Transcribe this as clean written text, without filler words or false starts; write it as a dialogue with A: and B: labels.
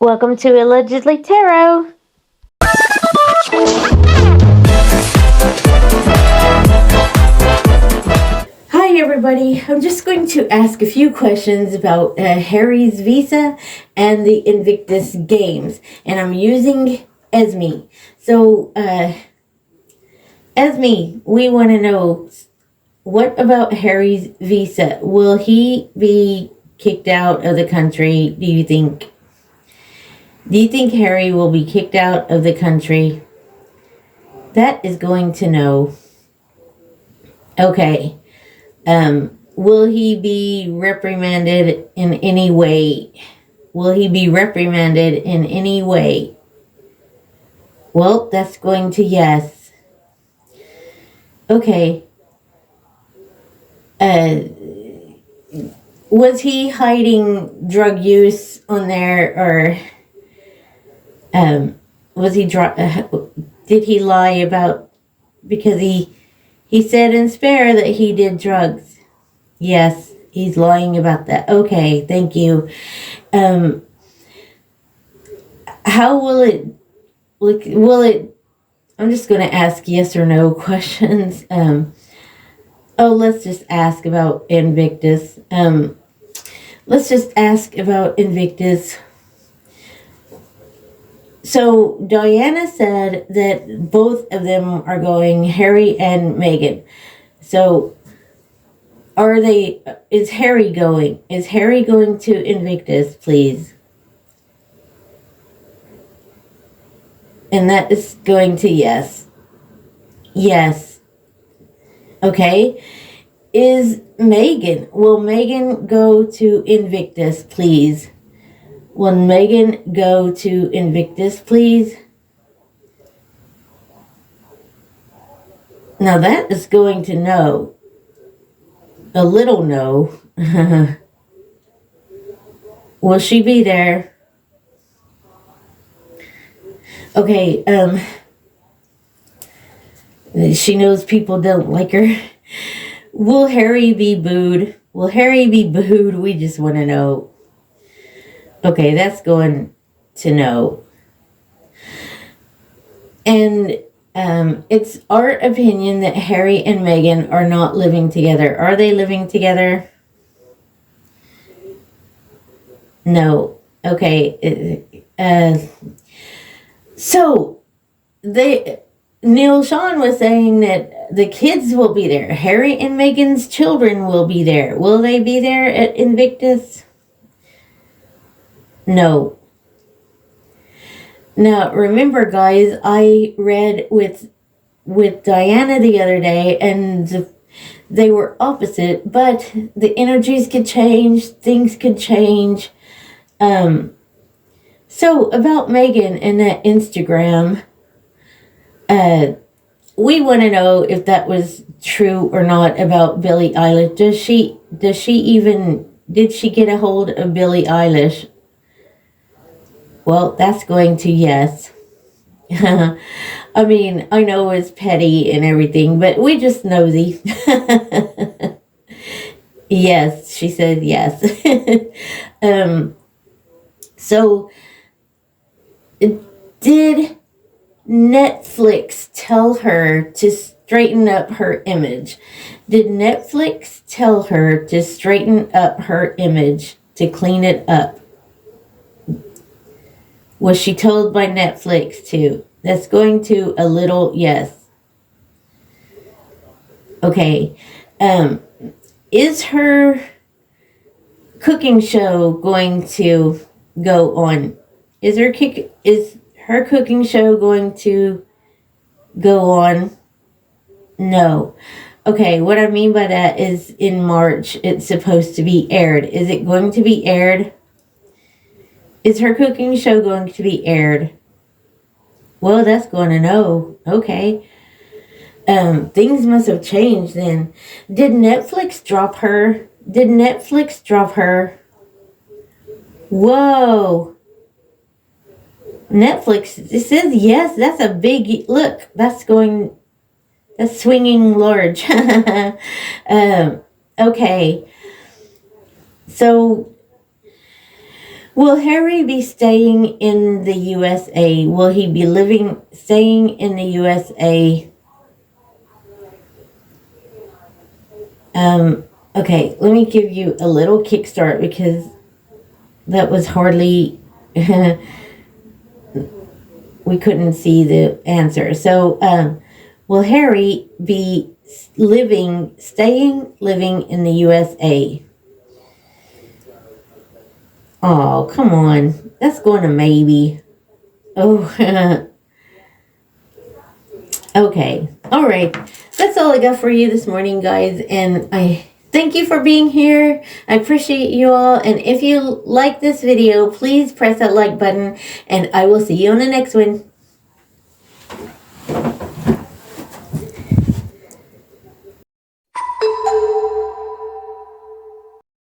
A: Welcome to Allegedly Tarot. Hi everybody, I'm just going to ask a few questions about Harry's visa and the Invictus Games, and I'm using Esme. So, Esme, we want to know, what about Harry's visa? Will he be kicked out of the country, do you think? Do you think Harry will be kicked out of the country? That is going to know. Okay. Will he be reprimanded in any way? Will he be reprimanded in any way? Well, that's going to yes. Okay. Was he hiding drug use on there, or was he did he lie about, because he said in Spare that he did drugs? Yes, he's lying about that. Okay, thank you. How will it I'm just going to ask yes or no questions. Let's just ask about Invictus. Let's just ask about Invictus. So Diana said that both of them are going, Harry and Meghan. So is Harry going? Is Harry going to Invictus, please? And that is going to yes. Yes. Okay. Will Meghan go to Invictus, please? Will Meghan go to Invictus, please? Now that is going to no. A little no. Will she be there? Okay, she knows people don't like her. Will Harry be booed? Will Harry be booed? We just want to know. Okay, that's going to no. And it's our opinion that Harry and Meghan are not living together. Are they living together? No. Okay. So Neil Sean was saying that the kids will be there. Harry and Meghan's children will be there. Will they be there at Invictus? No. Now, remember, guys, I read with Diana the other day, and they were opposite, but the energies could change, things could change. So, about Meghan and that Instagram, we want to know if that was true or not about Billie Eilish. Did she get a hold of Billie Eilish? Well, that's going to yes. I mean, I know it's petty and everything, but we just nosy. Yes, she said yes. So, did Netflix tell her to straighten up her image? Did Netflix tell her to straighten up her image, to clean it up? Was she told by Netflix to? That's going to a little yes. Okay. Is her cooking show going to go on? Is her cooking show going to go on? No. Okay, what I mean by that is in March it's supposed to be aired. Is it going to be aired? Is her cooking show going to be aired? Well, that's going to know. Okay. Things must have changed then. Did Netflix drop her? Whoa. Netflix, it says yes. That's a big look. That's swinging large. Okay. So Will Harry be staying in the USA? Will he be staying in the USA? Okay, let me give you a little kickstart because that was hardly, we couldn't see the answer. So, will Harry be living in the USA? Oh, come on. That's going to maybe. Oh, okay. All right. That's all I got for you this morning, guys. And I thank you for being here. I appreciate you all. And if you like this video, please press that like button. And I will see you on the next one.